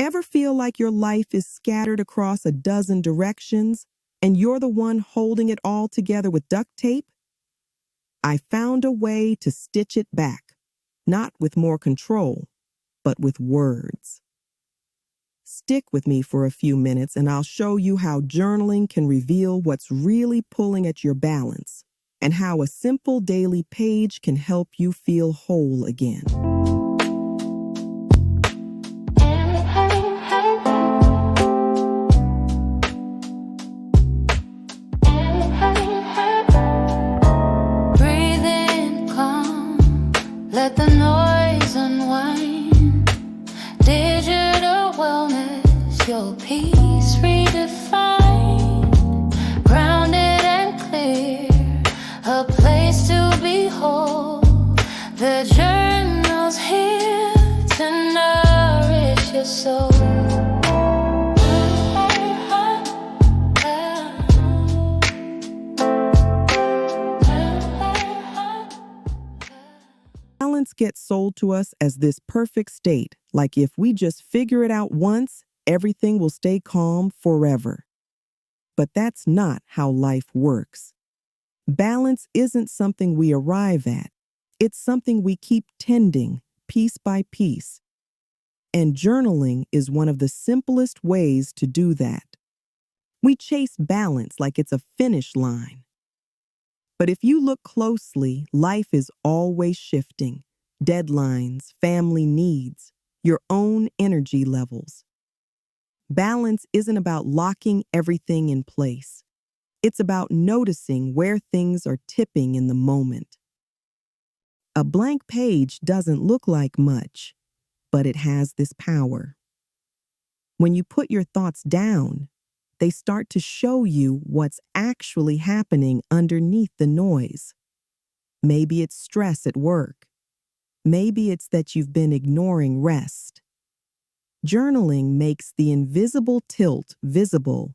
Ever feel like your life is scattered across a dozen directions and you're the one holding it all together with duct tape? I found a way to stitch it back, not with more control, but with words. Stick with me for a few minutes and I'll show you how journaling can reveal what's really pulling at your balance and how a simple daily page can help you feel whole again. Breathe in, calm, let the noise unwind. Digital wellness, your peace redefined. Grounded and clear, a place to behold. The journal's here to nourish your soul. Balance gets sold to us as this perfect state, like if we just figure it out once, everything will stay calm forever. But that's not how life works. Balance isn't something we arrive at. It's something we keep tending, piece by piece. And journaling is one of the simplest ways to do that. We chase balance like it's a finish line. But if you look closely, life is always shifting. Deadlines, family needs, your own energy levels. Balance isn't about locking everything in place. It's about noticing where things are tipping in the moment. A blank page doesn't look like much, but it has this power. When you put your thoughts down, they start to show you what's actually happening underneath the noise. Maybe it's stress at work. Maybe it's that you've been ignoring rest. Journaling makes the invisible tilt visible.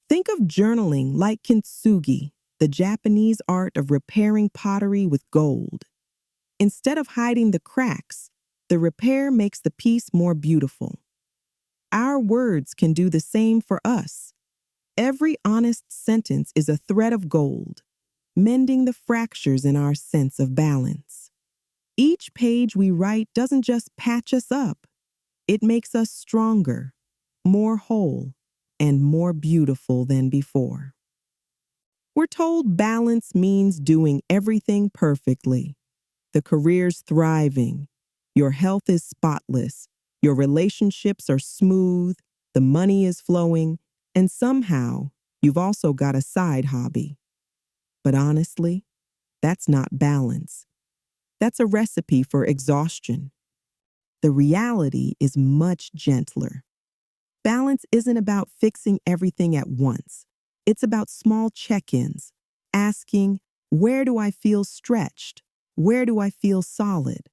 Think of journaling like kintsugi, the Japanese art of repairing pottery with gold. Instead of hiding the cracks, the repair makes the piece more beautiful. Our words can do the same for us. Every honest sentence is a thread of gold, mending the fractures in our sense of balance. Each page we write doesn't just patch us up. It makes us stronger, more whole, and more beautiful than before. We're told balance means doing everything perfectly. The career's thriving. Your health is spotless. Your relationships are smooth. The money is flowing. And somehow, you've also got a side hobby. But honestly, that's not balance. That's a recipe for exhaustion. The reality is much gentler. Balance isn't about fixing everything at once. It's about small check-ins, asking, where do I feel stretched? Where do I feel solid?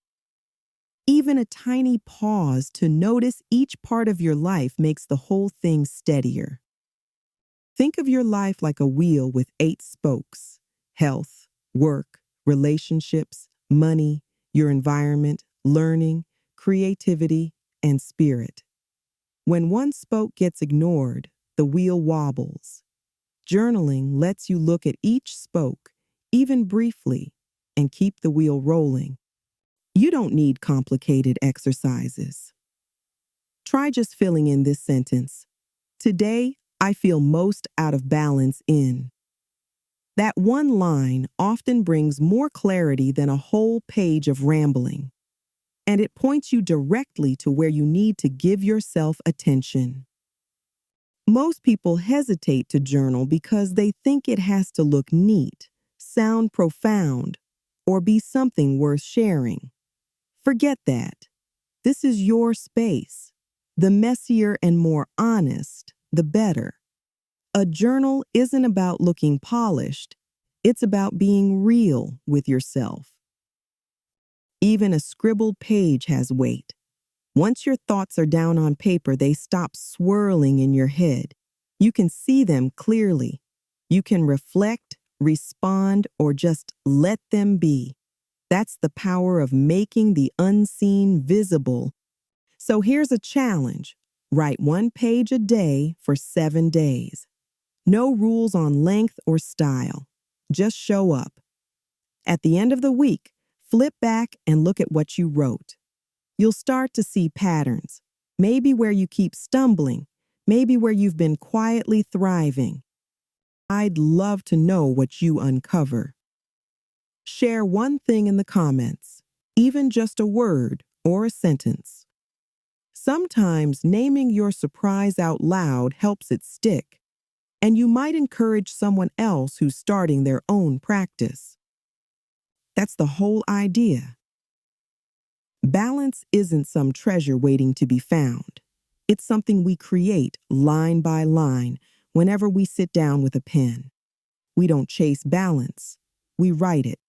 Even a tiny pause to notice each part of your life makes the whole thing steadier. Think of your life like a wheel with 8 spokes: health, work, relationships, money, your environment, learning, creativity, and spirit. When one spoke gets ignored, the wheel wobbles. Journaling lets you look at each spoke, even briefly, and keep the wheel rolling. You don't need complicated exercises. Try just filling in this sentence. Today, I feel most out of balance in. That one line often brings more clarity than a whole page of rambling. And it points you directly to where you need to give yourself attention. Most people hesitate to journal because they think it has to look neat, sound profound, or be something worth sharing. Forget that. This is your space. The messier and more honest, the better. A journal isn't about looking polished. It's about being real with yourself. Even a scribbled page has weight. Once your thoughts are down on paper, they stop swirling in your head. You can see them clearly. You can reflect, respond, or just let them be. That's the power of making the unseen visible. So here's a challenge. Write 1 page a day for 7 days. No rules on length or style. Just show up. At the end of the week, flip back and look at what you wrote. You'll start to see patterns, maybe where you keep stumbling, maybe where you've been quietly thriving. I'd love to know what you uncover. Share one thing in the comments, even just a word or a sentence. Sometimes naming your surprise out loud helps it stick, and you might encourage someone else who's starting their own practice. That's the whole idea. Balance isn't some treasure waiting to be found. It's something we create line by line whenever we sit down with a pen. We don't chase balance, we write it.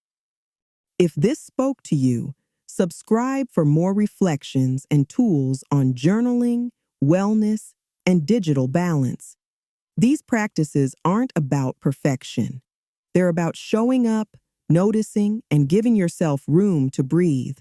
If this spoke to you, subscribe for more reflections and tools on journaling, wellness, and digital balance. These practices aren't about perfection. They're about showing up, noticing, and giving yourself room to breathe.